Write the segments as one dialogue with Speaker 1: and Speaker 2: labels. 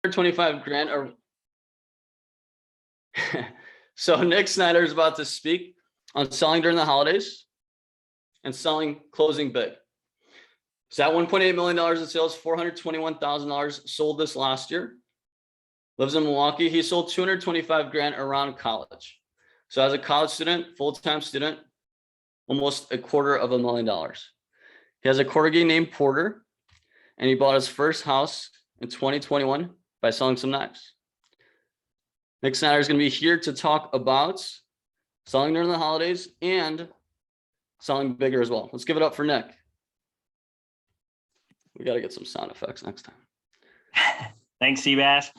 Speaker 1: 25 grand or so Nick Snider is about to speak on selling during the holidays and closing big. So at $1.8 million in sales, $421,000 sold this last year. Lives in Milwaukee. He sold 225 grand around college. So as a college student, full-time student, almost $250,000. He has a corgi named Porter, and he bought his first house in 2021 by selling some knives. Nick Snider is going to be here to talk about selling during the holidays and selling bigger as well. Let's give it up for Nick. We got to get some sound effects next time.
Speaker 2: Thanks, Seabass.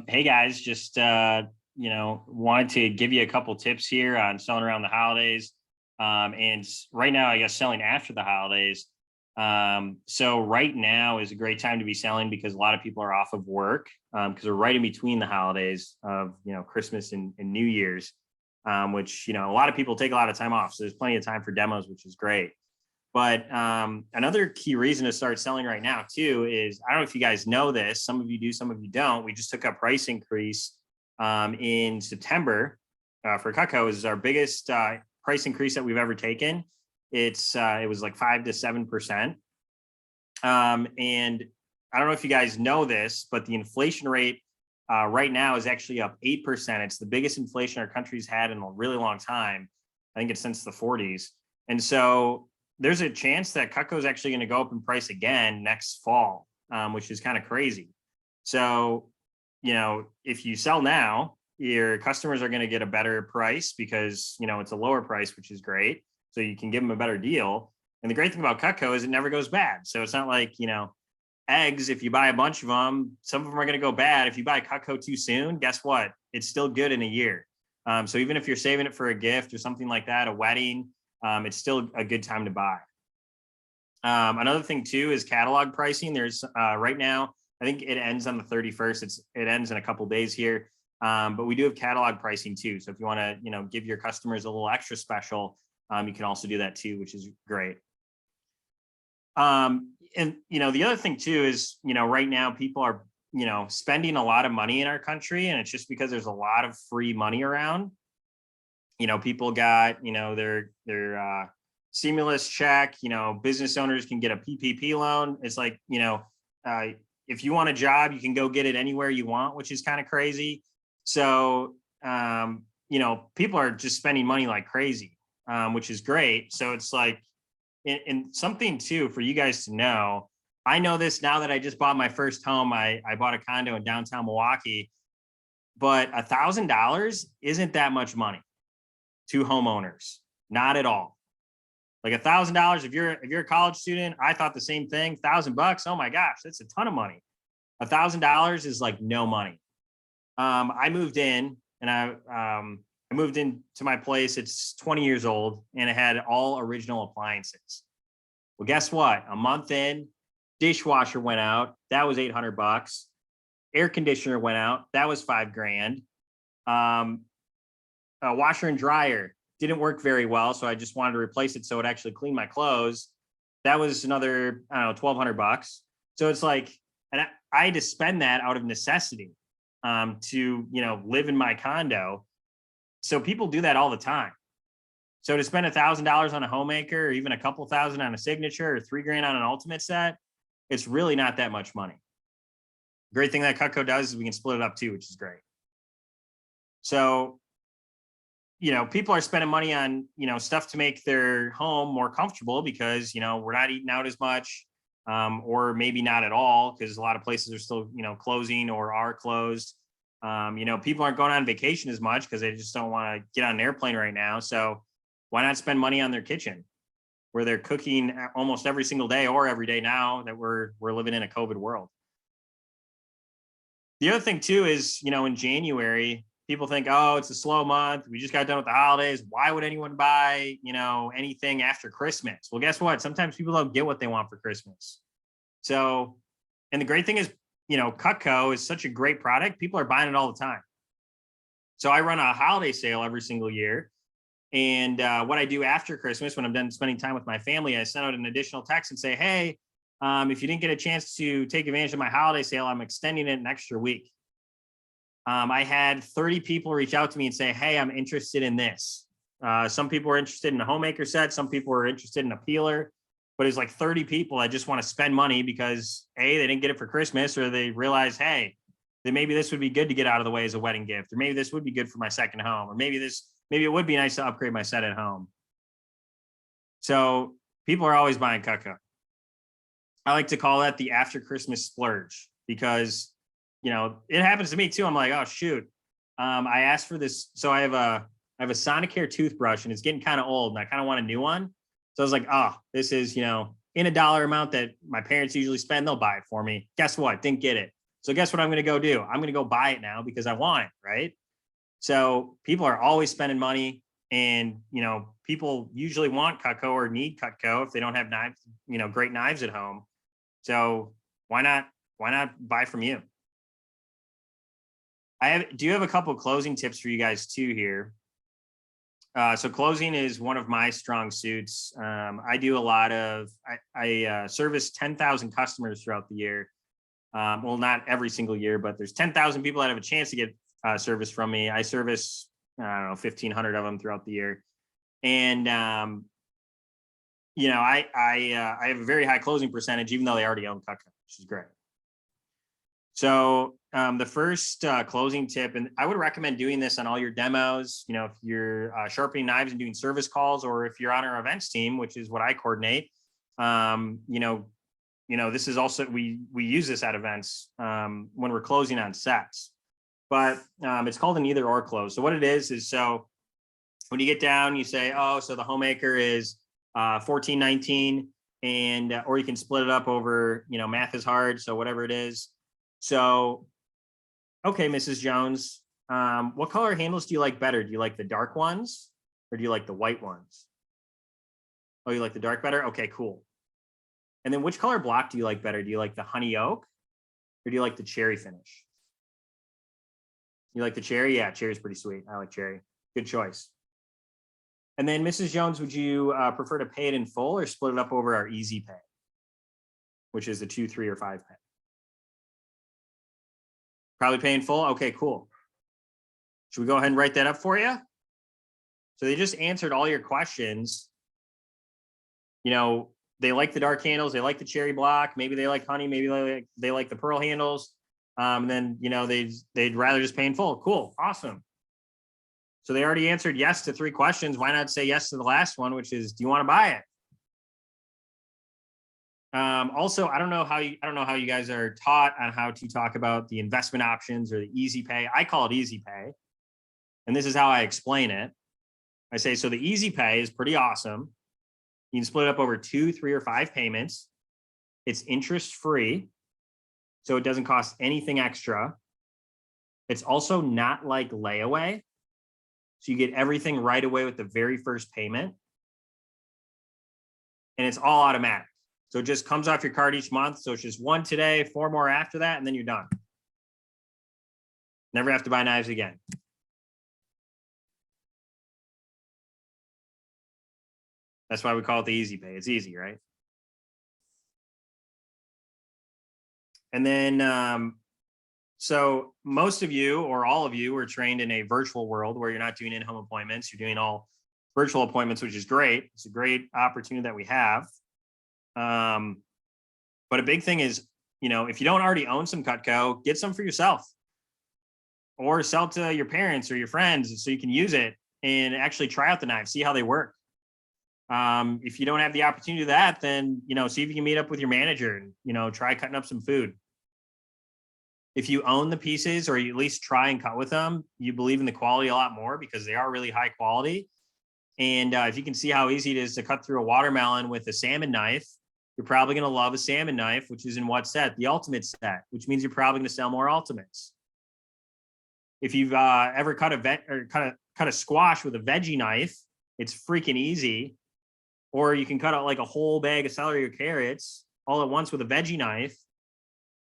Speaker 2: Hey guys, just wanted to give you a couple tips here on selling around the holidays. And right now, I guess selling after the holidays. So right now is a great time to be selling because a lot of people are off of work because we're right in between the holidays of Christmas and New Year's, which a lot of people take a lot of time off. So there's plenty of time for demos, which is great. But another key reason to start selling right now too is, I don't know if you guys know this, some of you do, some of you don't. We just took a price increase in September for Cutco. Is our biggest price increase that we've ever taken. It was like 5 to 7%. And I don't know if you guys know this, but the inflation rate right now is actually up 8%. It's the biggest inflation our country's had in a really long time. I think it's since the 40s. And so there's a chance that Cutco is actually going to go up in price again next fall, which is kind of crazy. So, if you sell now, your customers are going to get a better price because, it's a lower price, which is great. So you can give them a better deal. And the great thing about Cutco is it never goes bad. So it's not like, eggs, if you buy a bunch of them, some of them are going to go bad. If you buy Cutco too soon, guess what? It's still good in a year. So even if you're saving it for a gift or something like that, a wedding, it's still a good time to buy. Another thing too is catalog pricing. There's right now, I think it ends on the 31st. It ends in a couple days here. But we do have catalog pricing too. So if you want to, give your customers a little extra special, you can also do that too, which is great. And, the other thing too is, right now people are, spending a lot of money in our country, and it's just because there's a lot of free money around. People got, their stimulus check, business owners can get a PPP loan. It's like, if you want a job, you can go get it anywhere you want, which is kind of crazy. So, people are just spending money like crazy, which is great. So it's like, and something too, for you guys to know, I know this now that I just bought my first home. I bought a condo in downtown Milwaukee, but $1,000 isn't that much money to homeowners, not at all. Like $1,000, if you're a college student, I thought the same thing. $1,000, oh my gosh, that's a ton of money. $1,000 is like no money. I moved in, and I moved into my place. It's 20 years old, and it had all original appliances. Well, guess what? A month in, dishwasher went out. That was $800. Air conditioner went out. That was $5,000. A washer and dryer didn't work very well, so I just wanted to replace it so it actually cleaned my clothes. That was another, $1,200. So it's like, and I had to spend that out of necessity to live in my condo. So people do that all the time. So to spend $1,000 on a homemaker, or even a couple thousand on a signature, or $3,000 on an ultimate set, it's really not that much money. Great thing that Cutco does is we can split it up too, which is great. So, people are spending money on, stuff to make their home more comfortable because, we're not eating out as much, or maybe not at all, because a lot of places are still, closing or are closed. People aren't going on vacation as much because they just don't want to get on an airplane right now. So why not spend money on their kitchen where they're cooking almost every single day or every day now that we're living in a COVID world? The other thing too is, in January, people think, oh, it's a slow month. We just got done with the holidays. Why would anyone buy, anything after Christmas? Well, guess what? Sometimes people don't get what they want for Christmas. So, and the great thing is, Cutco is such a great product. People are buying it all the time. So I run a holiday sale every single year. And what I do after Christmas, when I'm done spending time with my family, I send out an additional text and say, hey, If you didn't get a chance to take advantage of my holiday sale, I'm extending it an extra week. I had 30 people reach out to me and say, hey, I'm interested in this. Some people were interested in a homemaker set. Some people were interested in a peeler, but it's like 30 people that just want to spend money because A, they didn't get it for Christmas, or they realize, hey, that maybe this would be good to get out of the way as a wedding gift, or maybe this would be good for my second home, or maybe it would be nice to upgrade my set at home. So people are always buying Cutco. I like to call that the after Christmas splurge because, it happens to me too. I'm like, oh shoot. I asked for this. So I have a Sonicare toothbrush and it's getting kind of old and I kind of want a new one. So I was like, oh, this is, in a dollar amount that my parents usually spend, they'll buy it for me. Guess what? Didn't get it. So guess what I'm going to go do? I'm going to go buy it now because I want it. Right. So people are always spending money and, people usually want Cutco or need Cutco if they don't have knives, great knives at home. So why not buy from you? Do you have a couple of closing tips for you guys too here? So closing is one of my strong suits. I do a lot of, I service 10,000 customers throughout the year. Well, not every single year, but there's 10,000 people that have a chance to get service from me. I service, I don't know, 1,500 of them throughout the year. And, I have a very high closing percentage, even though they already own Cutco, which is great. So the first closing tip, and I would recommend doing this on all your demos, if you're sharpening knives and doing service calls, or if you're on our events team, which is what I coordinate, this is also, we use this at events when we're closing on sets, but it's called an either or close. So what it is so when you get down, you say, oh, so the homemaker is $14.19 and, or you can split it up over, math is hard. So whatever it is. So, okay, Mrs. Jones, what color handles do you like better? Do you like the dark ones or do you like the white ones? Oh, you like the dark better? Okay, cool. And then which color block do you like better? Do you like the honey oak or do you like the cherry finish? You like the cherry? Yeah, cherry's pretty sweet. I like cherry. Good choice. And then Mrs. Jones, would you prefer to pay it in full or split it up over our easy pay, which is the 2, 3, or 5 pay? Probably paying full. Okay, cool. Should we go ahead and write that up for you? So they just answered all your questions. They like the dark handles. They like the cherry block. Maybe they like honey. Maybe they like the pearl handles. And then, they'd rather just pay in full. Cool. Awesome. So they already answered yes to 3 questions. Why not say yes to the last one, which is, do you want to buy it? Also, I don't know how you guys are taught on how to talk about the investment options or the easy pay. I call it easy pay. And this is how I explain it. I say, so the easy pay is pretty awesome. You can split it up over 2, 3, or 5 payments. It's interest free. So it doesn't cost anything extra. It's also not like layaway. So you get everything right away with the very first payment. And it's all automatic. So it just comes off your card each month. So it's just 1 today, 4 more after that, and then you're done. Never have to buy knives again. That's why we call it the easy pay. It's easy, right? And then, so most of you or all of you are trained in a virtual world where you're not doing in-home appointments. You're doing all virtual appointments, which is great. It's a great opportunity that we have. But a big thing is, if you don't already own some Cutco, get some for yourself or sell to your parents or your friends so you can use it and actually try out the knife, see how they work. If you don't have the opportunity to that, then, see if you can meet up with your manager and, try cutting up some food. If you own the pieces or you at least try and cut with them, you believe in the quality a lot more because they are really high quality. And if you can see how easy it is to cut through a watermelon with a salmon knife, you're probably going to love a salmon knife, which is in what set? The ultimate set, which means you're probably going to sell more ultimates. If you've ever cut a squash with a veggie knife, it's freaking easy. Or you can cut out like a whole bag of celery or carrots all at once with a veggie knife.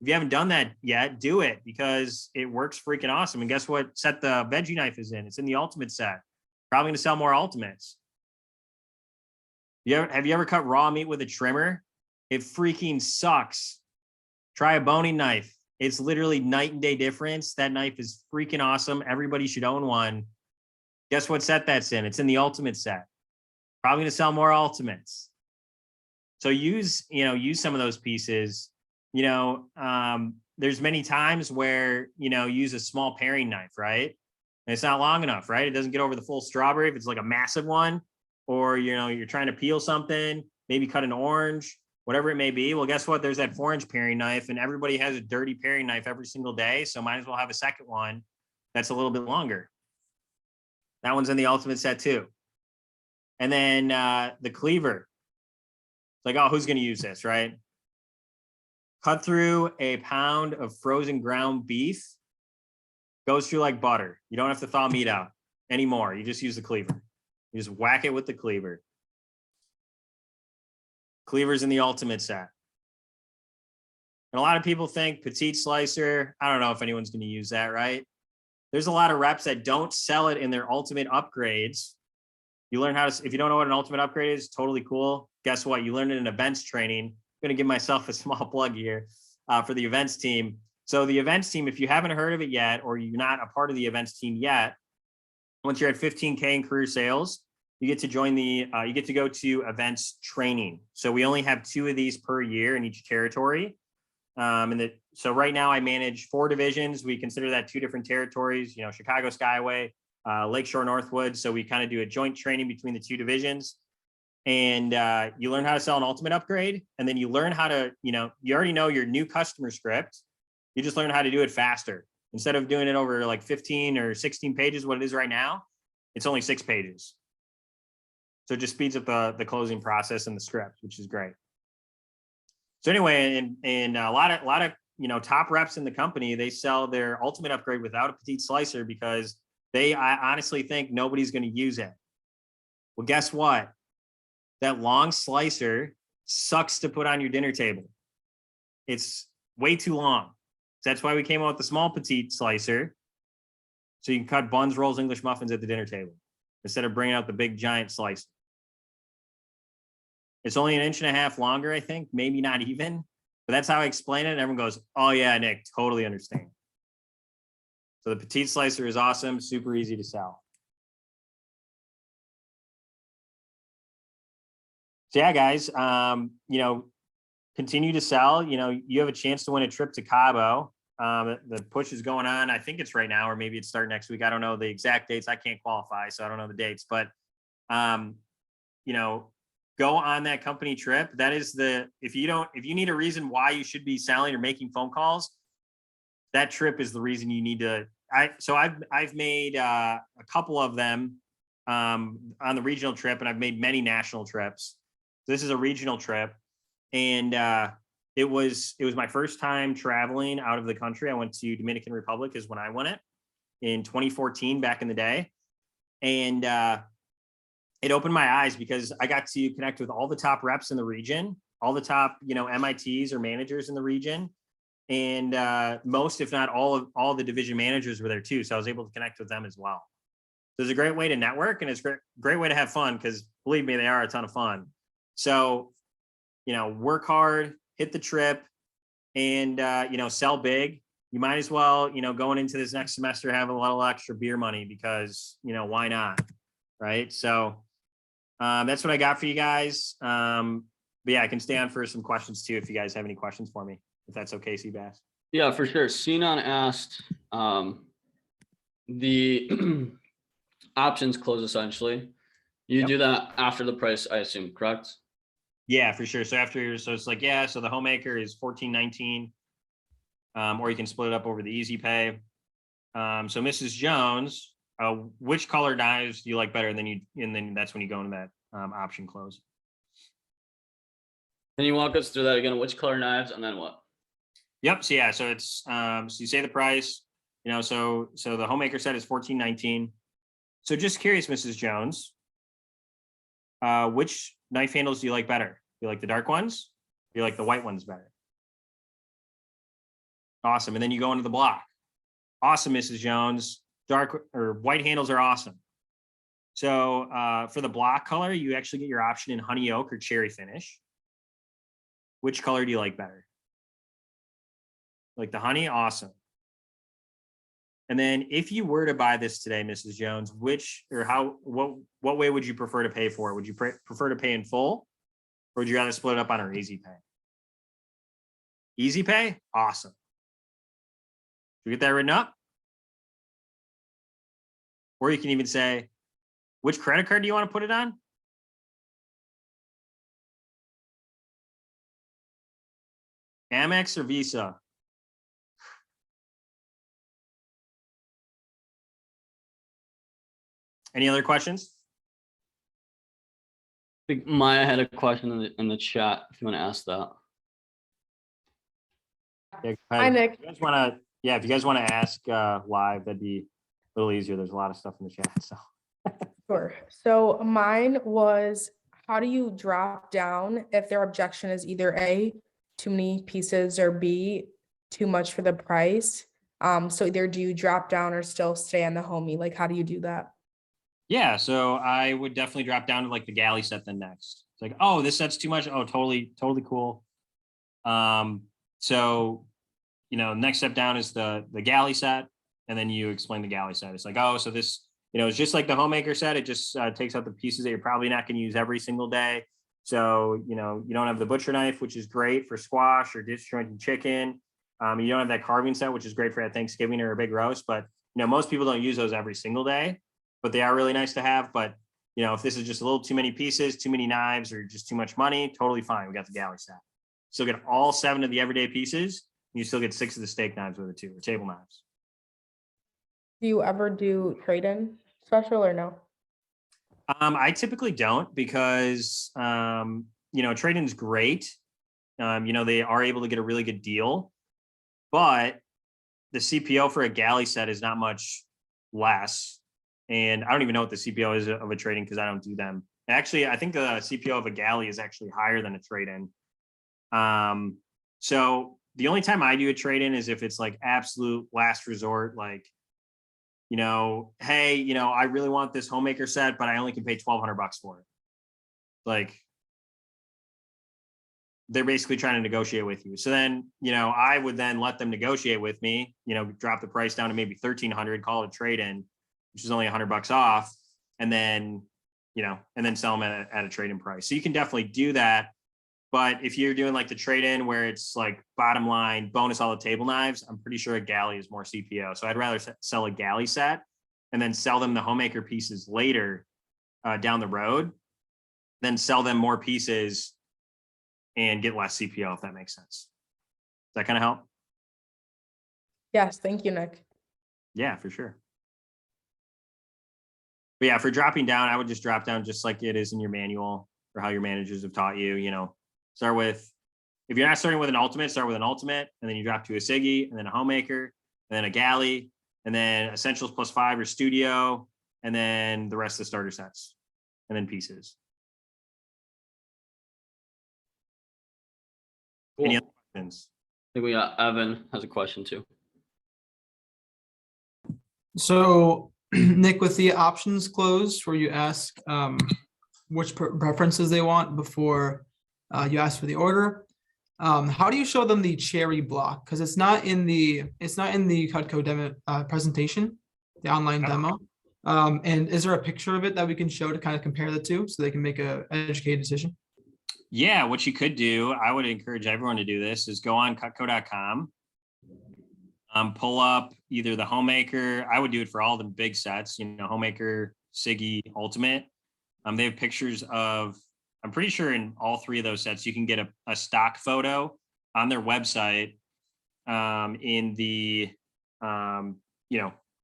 Speaker 2: If you haven't done that yet, do it because it works freaking awesome. And guess what set the veggie knife is in? It's in the ultimate set. Probably going to sell more ultimates. Have you ever cut raw meat with a trimmer? It freaking sucks. Try a boning knife. It's literally night and day difference. That knife is freaking awesome. Everybody should own one. Guess what set that's in? It's in the ultimate set. Probably going to sell more ultimates. So use some of those pieces. There's many times where, use a small paring knife, right? And it's not long enough, right? It doesn't get over the full strawberry. If it's like a massive one, or, you're trying to peel something, maybe cut an orange, whatever it may be. Well, guess what? There's that 4-inch paring knife, and everybody has a dirty paring knife every single day. So might as well have a second one that's a little bit longer. That one's in the ultimate set too. And then the cleaver. It's like, oh, who's going to use this, right? Cut through a pound of frozen ground beef. Goes through like butter. You don't have to thaw meat out anymore. You just use the cleaver. You just whack it with the cleaver. Cleaver's in the ultimate set. And a lot of people think petite slicer. I don't know if anyone's going to use that, right? There's a lot of reps that don't sell it in their ultimate upgrades. You learn how to, if you don't know what an ultimate upgrade is, totally cool. Guess what? You learn it in events training. I'm going to give myself a small plug here for the events team. So the events team, if you haven't heard of it yet, or you're not a part of the events team yet, once you're at 15K in career sales, you get to join you get to go to events training. So we only have 2 of these per year in each territory. So right now I manage 4 divisions. We consider that 2 different territories, Chicago Skyway, Lakeshore Northwood. So we kind of do a joint training between the 2 divisions. And you learn how to sell an ultimate upgrade. And then you learn how to, you already know your new customer script. You just learn how to do it faster. Instead of doing it over like 15 or 16 pages, what it is right now, it's only 6 pages. So it just speeds up the closing process and the script, which is great. So anyway, and a lot of top reps in the company, they sell their ultimate upgrade without a petite slicer because I honestly think nobody's going to use it. Well, guess what? That long slicer sucks to put on your dinner table. It's way too long. That's why we came out with the small petite slicer. So you can cut buns, rolls, English muffins at the dinner table instead of bringing out the big giant slice. It's only 1.5 inches longer, I think, maybe not even, but that's how I explain it. And everyone goes, oh yeah, Nick, totally understand. So the petite slicer is awesome, super easy to sell. So yeah, guys, continue to sell. You have a chance to win a trip to Cabo. The push is going on. I think it's right now, or maybe it's starting next week. I don't know the exact dates. I can't qualify, so I don't know the dates. But go on that company trip. That is if you need a reason why you should be selling or making phone calls, that trip is the reason you need to. I've made a couple of them on the regional trip, and I've made many national trips. This is a regional trip, and it was my first time traveling out of the country. I went to Dominican Republic is when I won it in 2014, back in the day. And it opened my eyes because I got to connect with all the top reps in the region, all the top, MITs or managers in the region. And most, if not all the division managers were there too. So I was able to connect with them as well. So it's a great way to network, and it's a great way to have fun, because believe me, they are a ton of fun. So, work hard, hit the trip, and, sell big. You might as well, going into this next semester, have a little extra beer money, because, why not? Right. So that's what I got for you guys. But yeah, I can stay on for some questions too, if you guys have any questions for me, if that's okay, Seabass.
Speaker 1: Yeah, for sure. Sinan asked the options close essentially. You do that after the price, I assume, correct?
Speaker 2: Yeah, for sure. So it's like, so the homemaker is $14.19, or you can split it up over the easy pay. So Mrs. Jones, which color knives do you like better? And then that's when you go into that option close.
Speaker 1: Can you walk us through that again? Which color knives, and then what?
Speaker 2: Yep. So yeah, so it's so you say the price, so the homemaker set is $14.19. So just curious, Mrs. Jones, which knife handles do you like better? Do you like the dark ones? Do you like the white ones better? Awesome. And then you go into the block. Awesome, Mrs. Jones. Dark or white handles are awesome. So for the block color, you actually get your option in honey oak or cherry finish. which color do you like better? Like the honey? Awesome. And then if you were to buy this today, Mrs. Jones, what way would you prefer to pay for it? Would you prefer to pay in full, or would you rather split it up on our easy pay? Easy pay? Awesome. Did you get that written up? Or you can even say, which credit card do you want to put it on? Amex or Visa? Any other questions?
Speaker 1: I think Maya had a question in the chat, if you want to ask that.
Speaker 2: Yeah,
Speaker 3: Hi, Nick.
Speaker 2: If you guys want to ask live, that'd be a little easier. There's a lot of stuff in the chat. So
Speaker 3: Sure. So mine was, how do you drop down if their objection is either A, too many pieces, or B, too much for the price? So either do you drop down or still stay on the homie? Like, how do you do that?
Speaker 2: yeah, so I would definitely drop down to like the galley set then next. It's like, oh, this set's too much. Oh, totally cool. So next step down is the galley set, and then you explain the galley set. It's like, oh, so this, it's just like the homemaker set. It just takes out the pieces that you're probably not going to use every single day. So, you don't have the butcher knife, which is great for squash or disjointed chicken. You don't have that carving set, which is great for a Thanksgiving or a big roast. But, most people don't use those every single day, but they are really nice to have. But, if this is just a little too many pieces, too many knives, or just too much money, totally fine. We got the galley set. Still get all 7 of the everyday pieces. And you still get 6 of the steak knives with it too, or table knives.
Speaker 3: Do you ever do trade-in special or no?
Speaker 2: I typically don't because, trade-in is great. They are able to get a really good deal, but the CPO for a galley set is not much less. And I don't even know what the CPO is of a trade-in because I don't do them. Actually, I think the CPO of a galley is actually higher than a trade-in. So the only time I do a trade-in is if it's like absolute last resort, like, hey, I really want this homemaker set, but I only can pay $1,200 for it. Like, they're basically trying to negotiate with you. So then, I would then let them negotiate with me, drop the price down to maybe $1,300, call it a trade-in, which is only $100 off. And then, sell them at a trade-in price. So you can definitely do that. But if you're doing like the trade-in where it's like bottom line, bonus all the table knives, I'm pretty sure a galley is more CPO. So I'd rather sell a galley set and then sell them the homemaker pieces later down the road, then sell them more pieces and get less CPO, if that makes sense. Does that kind of help?
Speaker 3: Yes, thank you, Nick.
Speaker 2: Yeah, for sure. But yeah, for dropping down, I would just drop down just like it is in your manual or how your managers have taught you, start with, if you're not starting with an ultimate, start with an ultimate, and then you drop to a Siggy, and then a homemaker, and then a galley, and then essentials +5 or studio, and then the rest of the starter sets, and then pieces.
Speaker 1: Cool.
Speaker 2: Any other questions?
Speaker 1: I think we got Evan has a question too.
Speaker 4: So, Nick, with the options closed, where you ask which preferences they want before you ask for the order, how do you show them the cherry block? Because it's not in the Cutco demo presentation, the online demo. And is there a picture of it that we can show to kind of compare the two so they can make an educated decision?
Speaker 2: Yeah, what you could do, I would encourage everyone to do this, is go on cutco.com, pull up either the homemaker. I would do it for all the big sets, homemaker, Siggy, ultimate. They have pictures of, I'm pretty sure in all 3 of those sets, you can get a stock photo on their website in the,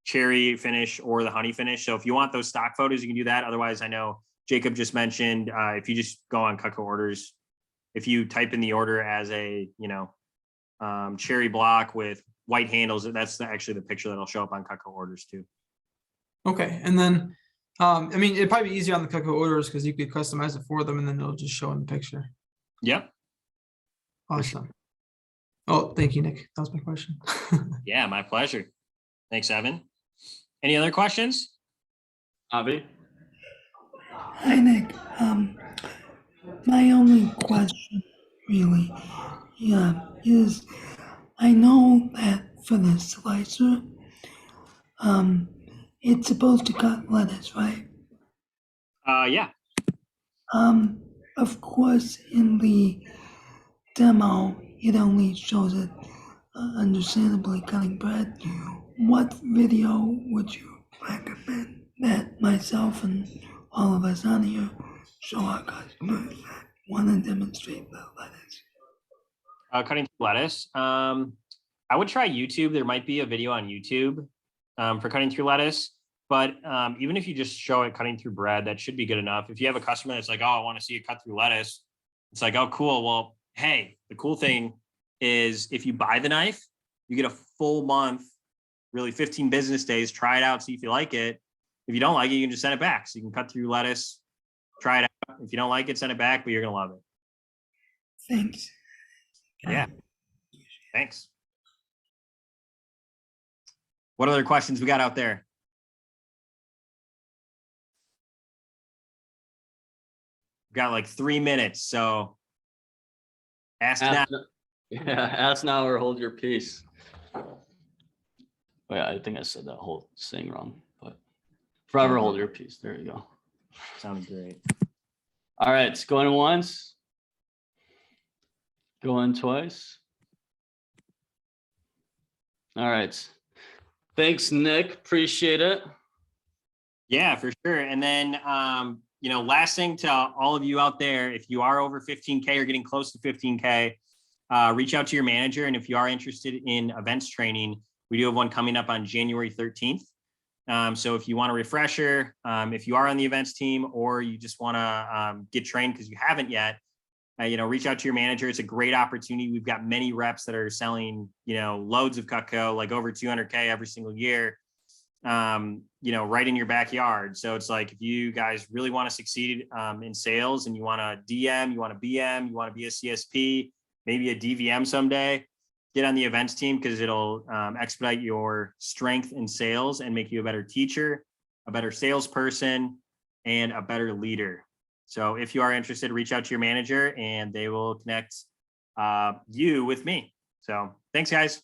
Speaker 2: cherry finish or the honey finish. So if you want those stock photos, you can do that. Otherwise, I know Jacob just mentioned, if you just go on Cutco orders, if you type in the order as a, cherry block with white handles, that's actually the picture that'll show up on Cutco orders too.
Speaker 4: Okay. And then, it'd probably be easier on the Cutco orders because you could customize it for them and then it'll just show in the picture.
Speaker 2: Yep.
Speaker 4: Awesome. Oh, thank you, Nick. That was my question.
Speaker 2: Yeah, my pleasure. Thanks, Evan. Any other questions?
Speaker 1: Avi?
Speaker 5: Hi, Nick. My only question really, yeah, is I know that for the slicer, it's supposed to cut lettuce, right?
Speaker 2: Yeah.
Speaker 5: Of course, in the demo, it only shows it understandably cutting bread. What video would you recommend that myself and all of us on here show our customers that want to demonstrate the lettuce?
Speaker 2: Cutting through lettuce. I would try YouTube. There might be a video on YouTube for cutting through lettuce. But even if you just show it cutting through bread, that should be good enough. If you have a customer that's like, oh, I want to see it cut through lettuce, it's like, oh, cool. Well, hey, the cool thing is if you buy the knife, you get a full month, really 15 business days, try it out, see if you like it. If you don't like it, you can just send it back. So you can cut through lettuce, try it out. If you don't like it, send it back, but you're going to love it.
Speaker 5: Thanks.
Speaker 2: Yeah. Thanks. What other questions we got out there? We've got like 3 minutes, so ask now.
Speaker 1: Yeah, ask now or hold your peace. Wait, I think I said that whole thing wrong, but forever hold your peace. There you go.
Speaker 2: Sounds great.
Speaker 1: All right, it's going once. Going twice. All right. Thanks, Nick. Appreciate it.
Speaker 2: Yeah, for sure. And then, last thing to all of you out there, if you are over 15K or getting close to 15K, reach out to your manager. And if you are interested in events training, we do have one coming up on January 13th. So if you want a refresher, if you are on the events team or you just want to get trained because you haven't yet, reach out to your manager. It's a great opportunity. We've got many reps that are selling, loads of Cutco, like over 200K every single year, right in your backyard. So it's like, if you guys really want to succeed in sales and you want to DM, you want to BM, you want to be a CSP, maybe a DVM someday, get on the events team because it'll expedite your strength in sales and make you a better teacher, a better salesperson, and a better leader. So if you are interested, reach out to your manager and they will connect you with me. So thanks, guys.